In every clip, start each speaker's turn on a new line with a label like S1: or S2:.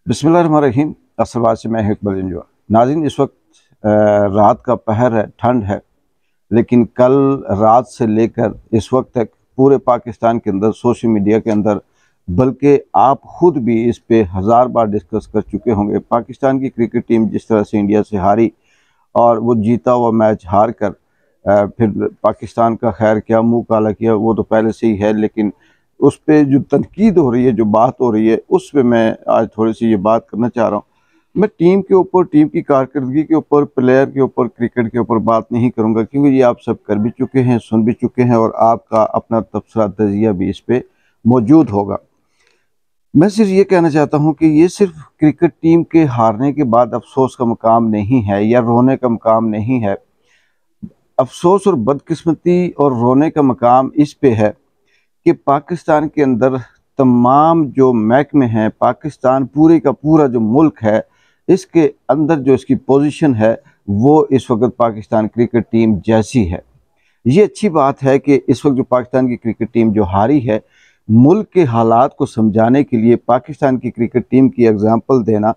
S1: बिस्मिल्लाहिर्रहमानिर्रहीम। असलवाद से मैं इकबाल इंजवा। नाज़रीन, इस वक्त रात का पहर है, ठंड है, लेकिन कल रात से लेकर इस वक्त तक पूरे पाकिस्तान के अंदर, सोशल मीडिया के अंदर, बल्कि आप खुद भी इस पे हज़ार बार डिस्कस कर चुके होंगे। पाकिस्तान की क्रिकेट टीम जिस तरह से इंडिया से हारी और वो जीता हुआ मैच हार कर फिर पाकिस्तान का खैर क्या मुंह काला किया वो तो पहले से ही है, लेकिन उस पे जो तनकीद हो रही है, जो बात हो रही है, उस पे मैं आज थोड़ी सी ये बात करना चाह रहा हूँ। मैं टीम के ऊपर, टीम की कारकर्दगी के ऊपर, प्लेयर के ऊपर, क्रिकेट के ऊपर बात नहीं करूँगा, क्योंकि ये आप सब कर भी चुके हैं, सुन भी चुके हैं और आपका अपना तबसरा तजिया भी इस पे मौजूद होगा। मैं सिर्फ ये कहना चाहता हूँ कि ये सिर्फ क्रिकेट टीम के हारने के बाद अफसोस का मकाम नहीं है या रोने का मकाम नहीं है। अफसोस और बदकिस्मती और रोने का मकाम इस पे है कि पाकिस्तान के अंदर तमाम जो महकमे हैं, पाकिस्तान पूरे का पूरा जो मुल्क है, इसके अंदर जो इसकी पोजीशन है वो इस वक्त पाकिस्तान क्रिकेट टीम जैसी है। ये अच्छी बात है कि इस वक्त जो पाकिस्तान की क्रिकेट टीम जो हारी है, मुल्क के हालात को समझाने के लिए पाकिस्तान की क्रिकेट टीम की एग्जांपल देना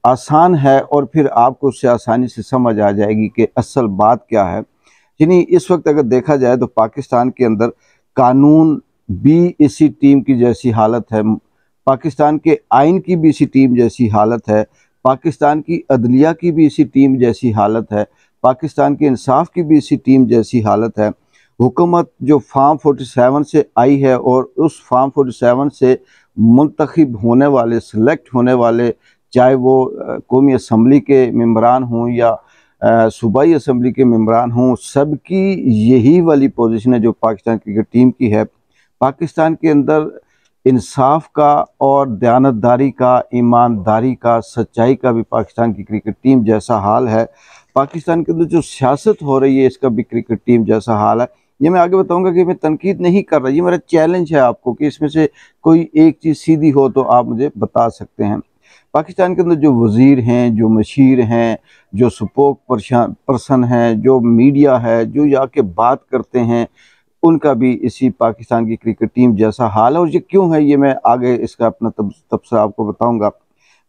S1: आसान है और फिर आपको उससे आसानी से समझ आ जाएगी कि असल बात क्या है। यानी इस वक्त अगर देखा जाए तो पाकिस्तान के अंदर कानून भी इसी टीम की जैसी हालत है, पाकिस्तान के आइन की भी इसी टीम जैसी हालत है, पाकिस्तान की अदलिया की भी इसी टीम जैसी हालत है, पाकिस्तान के इंसाफ की भी इसी टीम जैसी हालत है। हुकूमत जो फार्म 47 से आई है और उस फार्म 47 से मुंतखब होने वाले, सेलेक्ट होने वाले, चाहे वो कौमी असम्बली के मेंबरान हों या सूबाई असम्बली के मेंबरान हों, सबकी यही वाली पोजीशन है जो पाकिस्तान क्रिकेट टीम की है। पाकिस्तान के अंदर इंसाफ का और दयानतदारी का, ईमानदारी का, सच्चाई का भी पाकिस्तान की क्रिकेट टीम जैसा हाल है। पाकिस्तान के अंदर जो सियासत हो रही है, इसका भी क्रिकेट टीम जैसा हाल है। ये मैं आगे बताऊंगा कि मैं तनकीद नहीं कर रहा, ये मेरा चैलेंज है आपको कि इसमें से कोई एक चीज़ सीधी हो तो आप मुझे बता सकते हैं। पाकिस्तान के अंदर जो वज़ीर हैं, जो मशीर हैं, जो स्पोक पर्सन हैं, जो मीडिया है, जो आके बात करते हैं, उनका भी इसी पाकिस्तान की क्रिकेट टीम जैसा हाल है। और ये क्यों है, ये मैं आगे इसका अपना तबसरा आपको बताऊंगा।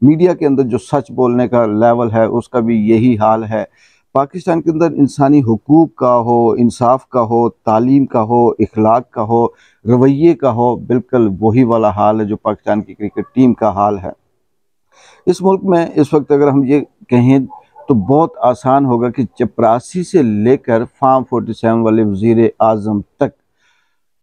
S1: मीडिया के अंदर जो सच बोलने का लेवल है, उसका भी यही हाल है। पाकिस्तान के अंदर इंसानी हुकूक का हो, इंसाफ का हो, तालीम का हो, इखलाक का हो, रवैये का हो, बिल्कुल वही वाला हाल है जो पाकिस्तान की क्रिकेट टीम का हाल है। इस मुल्क में इस वक्त अगर हम ये कहें तो बहुत आसान होगा कि चपरासी से लेकर फार्म 47 वाले वज़ीर आज़म तक,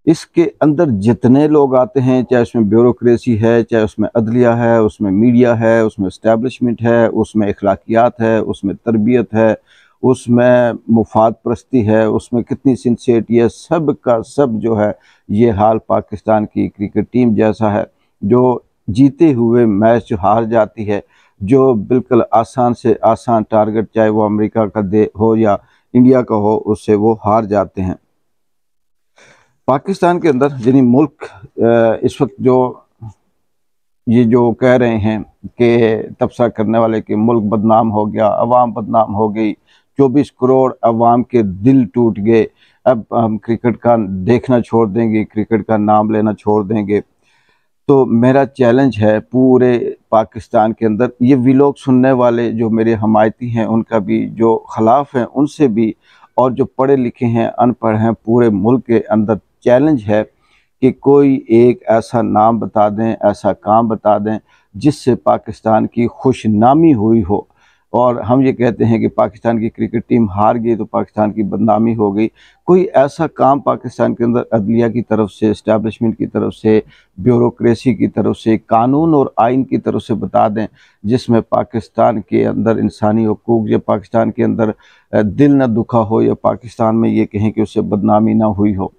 S1: इसके अंदर जितने लोग आते हैं, चाहे उसमें ब्यूरोक्रेसी है, चाहे उसमें अदलिया है, उसमें मीडिया है, उसमें इस्टेब्लिशमेंट है, उसमें अखलाकियात है, उसमें तरबियत है, उसमें मुफाद परस्ती है, उसमें कितनी सिंसियरिटी है, सब का सब जो है ये हाल पाकिस्तान की क्रिकेट टीम जैसा है, जो जीते हुए मैच हार जाती है, जो बिल्कुल आसान से आसान टारगेट, चाहे वो अमेरिका का दे हो या इंडिया का हो, उससे वो हार जाते हैं। पाकिस्तान के अंदर यानी मुल्क इस वक्त जो ये जो कह रहे हैं कि तबसरा करने वाले कि मुल्क बदनाम हो गया, अवाम बदनाम हो गई, 24 करोड़ अवाम के दिल टूट गए, अब हम क्रिकेट का देखना छोड़ देंगे, क्रिकेट का नाम लेना छोड़ देंगे। तो मेरा चैलेंज है पूरे पाकिस्तान के अंदर, ये व्लॉग सुनने वाले जो मेरे हमायती हैं, उनका भी, जो खिलाफ हैं उनसे भी, और जो पढ़े लिखे हैं, अनपढ़ हैं, पूरे मुल्क के अंदर चैलेंज है कि कोई एक ऐसा नाम बता दें, ऐसा काम बता दें जिससे पाकिस्तान की खुशनामी हुई हो। और हम ये कहते हैं कि पाकिस्तान की क्रिकेट टीम हार गई तो पाकिस्तान की बदनामी हो गई। कोई ऐसा काम पाकिस्तान के अंदर अदलिया की तरफ से, इस्टेब्लिशमेंट की तरफ से, ब्यूरोक्रेसी की तरफ से, कानून और आइन की तरफ से बता दें जिसमें पाकिस्तान के अंदर इंसानी हुकूक, या पाकिस्तान के अंदर दिल न दुखा हो, या पाकिस्तान में ये कहें कि उससे बदनामी ना हुई हो।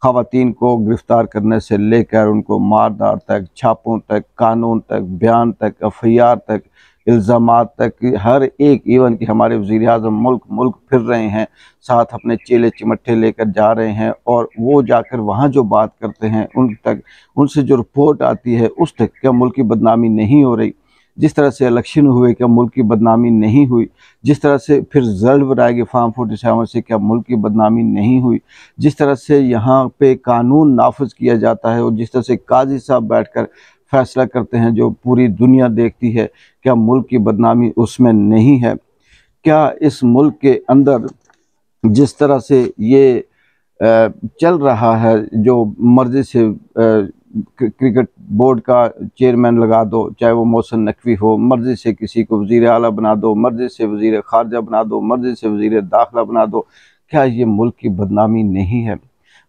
S1: ख़वातीन को गिरफ़्तार करने से लेकर उनको मारदार तक, छापों तक, कानून तक, बयान तक, एफआईआर तक, इल्ज़ामात तक, हर एक, इवन कि हमारे वज़ीर आज़म मुल्क मुल्क फिर रहे हैं, साथ अपने चेले चिमट्ठे लेकर जा रहे हैं, और वो जाकर वहाँ जो बात करते हैं उन तक, उनसे जो रिपोर्ट आती है उस तक क्या मुल्क की बदनामी नहीं हो रही? जिस तरह से इलेक्शन हुए क्या मुल्क की बदनामी नहीं हुई? जिस तरह से फिर रिजल्ट बनाए गए फार्म 47 से क्या मुल्क की बदनामी नहीं हुई? जिस तरह से यहाँ पे कानून नाफिज किया जाता है और जिस तरह से काजी साहब बैठकर फैसला करते हैं, जो पूरी दुनिया देखती है, क्या मुल्क की बदनामी उसमें नहीं है? क्या इस मुल्क के अंदर जिस तरह से ये चल रहा है, जो मर्जी से क्रिकेट बोर्ड का चेयरमैन लगा दो, चाहे वो मोहसिन नकवी हो, मर्जी से किसी को वज़ीर आला बना दो, मर्जी से वज़ीर ख़ारजा बना दो, मर्जी से वज़ीर दाखिला बना दो, क्या ये मुल्क की बदनामी नहीं है?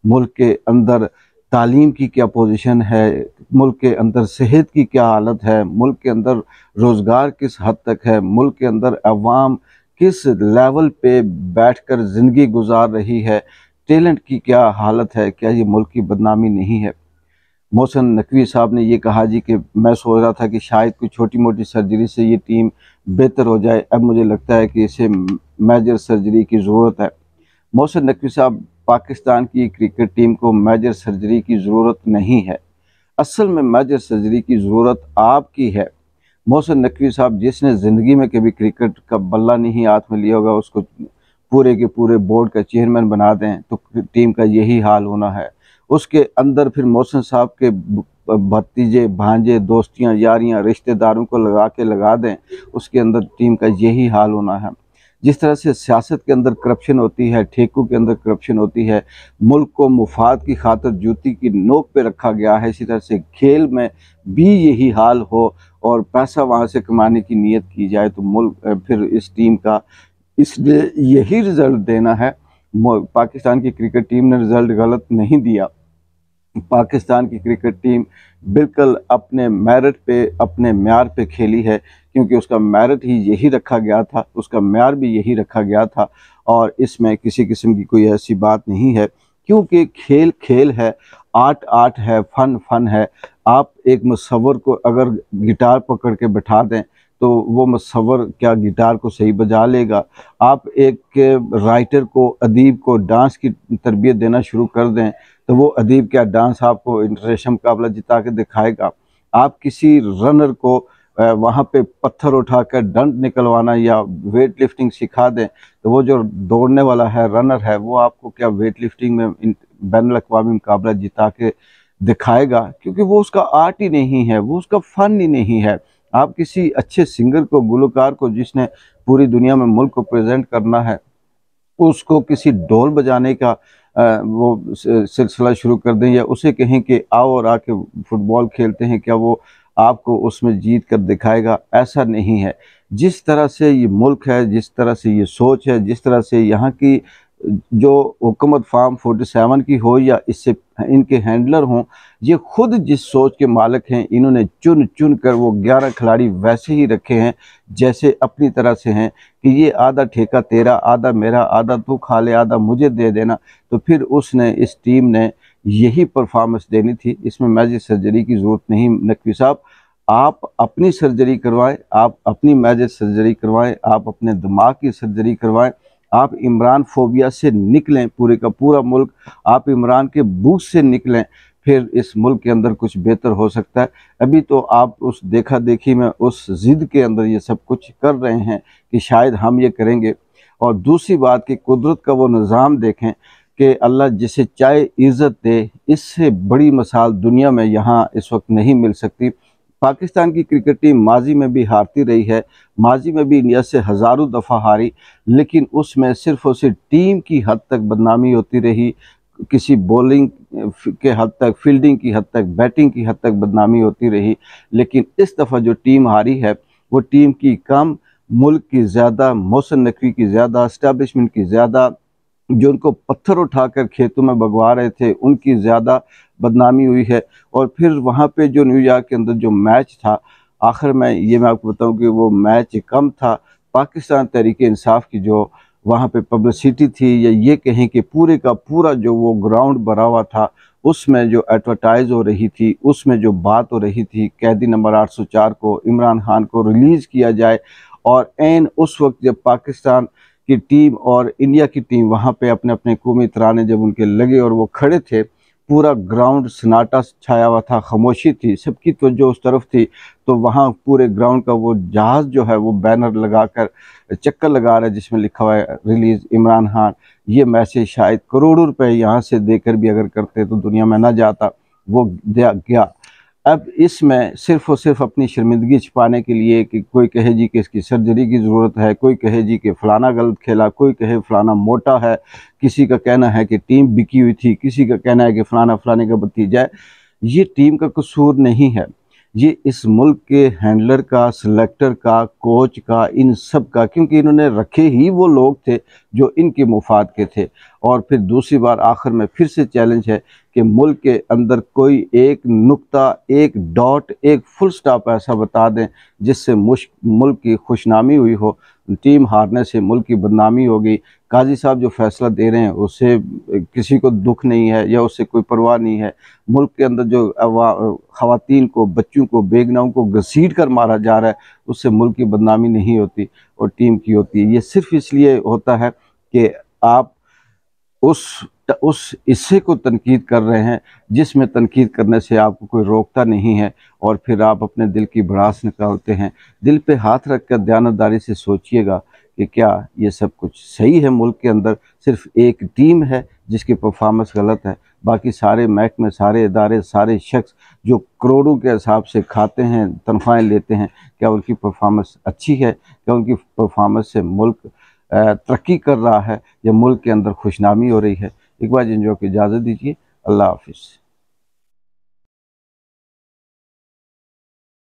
S1: मुल्क के अंदर तालीम की क्या पोजीशन है, मुल्क के अंदर सेहत की क्या हालत है, मुल्क के अंदर रोज़गार किस हद तक है, मुल्क के अंदर अवाम किस लेवल पे बैठकर ज़िंदगी गुजार रही है, टैलेंट की क्या हालत है, क्या ये मुल्क की बदनामी नहीं है? मोहसिन नकवी साहब ने ये कहा जी कि मैं सोच रहा था कि शायद कोई छोटी मोटी सर्जरी से ये टीम बेहतर हो जाए, अब मुझे लगता है कि इसे मेजर सर्जरी की ज़रूरत है। मोहसिन नकवी साहब, पाकिस्तान की क्रिकेट टीम को मेजर सर्जरी की ज़रूरत नहीं है। असल में मेजर सर्जरी की ज़रूरत आपकी है। मोहसिन नकवी साहब, जिसने ज़िंदगी में कभी क्रिकेट का बल्ला नहीं हाथ में लिया होगा, उसको पूरे के पूरे बोर्ड का चेयरमैन बना दें तो टीम का यही हाल होना है। उसके अंदर फिर मोहसिन साहब के भतीजे, भांजे, दोस्तियाँ, यारियाँ, रिश्तेदारों को लगा दें, उसके अंदर टीम का यही हाल होना है। जिस तरह से सियासत के अंदर करप्शन होती है, ठेकों के अंदर करप्शन होती है, मुल्क को मुफाद की खातिर जूती की नोक पे रखा गया है, इसी तरह से खेल में भी यही हाल हो और पैसा वहाँ से कमाने की नीयत की जाए तो मुल्क फिर इस टीम का इसलिए यही रिज़ल्ट देना है। पाकिस्तान की क्रिकेट टीम ने रिज़ल्ट गलत नहीं दिया। पाकिस्तान की क्रिकेट टीम बिल्कुल अपने मेरिट पे, अपने म्यार पे खेली है, क्योंकि उसका मेरिट ही यही रखा गया था, उसका म्यार भी यही रखा गया था और इसमें किसी किस्म की कोई ऐसी बात नहीं है, क्योंकि खेल खेल है, आर्ट आर्ट है, फन फन है। आप एक मुसव्वर को अगर गिटार पकड़ के बैठा दें तो वो मुसव्वर क्या गिटार को सही बजा लेगा? आप एक राइटर को, अदीब को डांस की तरबियत देना शुरू कर दें तो वो अदीब क्या डांस आपको इंटरनेशनल मुकाबला जिता के दिखाएगा? आप किसी रनर को वहाँ पे पत्थर उठाकर डंड निकलवाना या वेट लिफ्टिंग सिखा दें तो वो जो दौड़ने वाला है, रनर है, वो आपको क्या वेट लिफ्टिंग में बैनुल अक़वामी मुकाबला जिता के दिखाएगा? क्योंकि वो उसका आर्ट ही नहीं है, वो उसका फ़न ही नहीं है। आप किसी अच्छे सिंगर को, गुलकार को, जिसने पूरी दुनिया में मुल्क को प्रेजेंट करना है, उसको किसी ढोल बजाने का वो सिलसिला शुरू कर दें या उसे कहें कि आओ और आके फुटबॉल खेलते हैं, क्या वो आपको उसमें जीत कर दिखाएगा? ऐसा नहीं है। जिस तरह से ये मुल्क है, जिस तरह से ये सोच है, जिस तरह से यहाँ की जो हुकूमत फार्म 47 की हो या इससे इनके हैंडलर हों, ये खुद जिस सोच के मालिक हैं, इन्होंने चुन चुन कर वो 11 खिलाड़ी वैसे ही रखे हैं जैसे अपनी तरह से हैं कि ये आधा ठेका तेरा, आधा मेरा, आधा तू खा ले, आधा मुझे दे देना। तो फिर उसने, इस टीम ने यही परफॉर्मेंस देनी थी। इसमें मेजर सर्जरी की ज़रूरत नहीं। नकवी साहब, आप अपनी सर्जरी करवाएं, आप अपनी मेजर सर्जरी करवाएं, आप अपने दिमाग की सर्जरी करवाएं, आप इमरान फोबिया से निकलें, पूरे का पूरा मुल्क आप इमरान के बूथ से निकलें, फिर इस मुल्क के अंदर कुछ बेहतर हो सकता है। अभी तो आप उस देखा देखी में, उस ज़िद के अंदर ये सब कुछ कर रहे हैं कि शायद हम ये करेंगे। और दूसरी बात कि कुदरत का वो निज़ाम देखें कि अल्लाह जिसे चाहे इज़्ज़त दे, इससे बड़ी मिसाल दुनिया में यहाँ इस वक्त नहीं मिल सकती। पाकिस्तान की क्रिकेट टीम माजी में भी हारती रही है, माजी में भी इंडिया से हज़ारों दफ़ा हारी, लेकिन उसमें सिर्फ़ और सिर्फ टीम की हद तक बदनामी होती रही, किसी बॉलिंग के हद तक, फील्डिंग की हद तक, बैटिंग की हद तक बदनामी होती रही। लेकिन इस दफ़ा जो टीम हारी है वो टीम की कम, मुल्क की ज़्यादा, मोहसिन नकवी की ज़्यादा, इस्टेब्लिशमेंट की ज़्यादा, जो उनको पत्थर उठाकर खेतों में भगवा रहे थे उनकी ज़्यादा बदनामी हुई है। और फिर वहाँ पे जो न्यूयॉर्क के अंदर जो मैच था, आखिर में ये मैं आपको बताऊँ कि वो मैच कम था। पाकिस्तान तहरीक इंसाफ की जो वहाँ पे पब्लिसिटी थी, या ये कहें कि पूरे का पूरा जो वो ग्राउंड भरा हुआ था, उसमें जो एडवर्टाइज़ हो रही थी, उसमें जो बात हो रही थी, कैदी नंबर 804 को, इमरान खान को रिलीज़ किया जाए। और ऐन उस वक्त जब पाकिस्तान की टीम और इंडिया की टीम वहाँ पे अपने अपने कौमी तराने जब उनके लगे और वो खड़े थे, पूरा ग्राउंड सन्नाटा छाया हुआ था, खामोशी थी, सबकी तवज्जो उस तरफ थी। तो वहाँ पूरे ग्राउंड का वो जहाज़ जो है वो बैनर लगाकर चक्कर लगा रहा है जिसमें लिखा हुआ है रिलीज़ इमरान खान। ये मैसेज शायद करोड़ों रुपए यहाँ से देकर भी अगर करते तो दुनिया में ना जाता, वो दिया गया। अब इसमें सिर्फ़ और सिर्फ अपनी शर्मिंदगी छिपाने के लिए कि कोई कहे जी कि इसकी सर्जरी की ज़रूरत है, कोई कहे जी कि फ़लाना गलत खेला, कोई कहे फ़लाना मोटा है, किसी का कहना है कि टीम बिकी हुई थी, किसी का कहना है कि फ़लाना फ़लाने का भतीजा है। ये टीम का कसूर नहीं है, ये इस मुल्क के हैंडलर का, सिलेक्टर का, कोच का, इन सब का, क्योंकि इन्होंने रखे ही वो लोग थे जो इनके मुफाद के थे। और फिर दूसरी बार आखिर में फिर से चैलेंज है कि मुल्क के अंदर कोई एक नुक्ता, एक डॉट, एक फुल स्टॉप ऐसा बता दें जिससे मुल्क की खुशनामी हुई हो। टीम हारने से मुल्क की बदनामी हो गई। काजी साहब जो फैसला दे रहे हैं उससे किसी को दुख नहीं है या उससे कोई परवाह नहीं है। मुल्क के अंदर जो ख़वातीन को, बच्चों को, बेगनाओं को घसीट कर मारा जा रहा है, उससे मुल्क की बदनामी नहीं होती और टीम की होती है। ये सिर्फ इसलिए होता है कि आप उस हिस्से को तनकीद कर रहे हैं जिसमें तनकीद करने से आपको कोई रोकता नहीं है, और फिर आप अपने दिल की भड़ास निकालते हैं। दिल पे हाथ रख कर दयानतदारी से सोचिएगा कि क्या ये सब कुछ सही है। मुल्क के अंदर सिर्फ एक टीम है जिसकी परफॉर्मेंस गलत है, बाकी सारे महकमे, सारे इदारे, सारे शख्स जो करोड़ों के हिसाब से खाते हैं, तनख्वाहें लेते हैं, क्या उनकी परफॉर्मेंस अच्छी है? क्या उनकी परफॉर्मेंस से मुल्क तरक्की कर रहा है या मुल्क के अंदर खुशनामी हो रही है? इकबाल जिंजो को इजाज़त दीजिए। अल्लाह हाफिज़।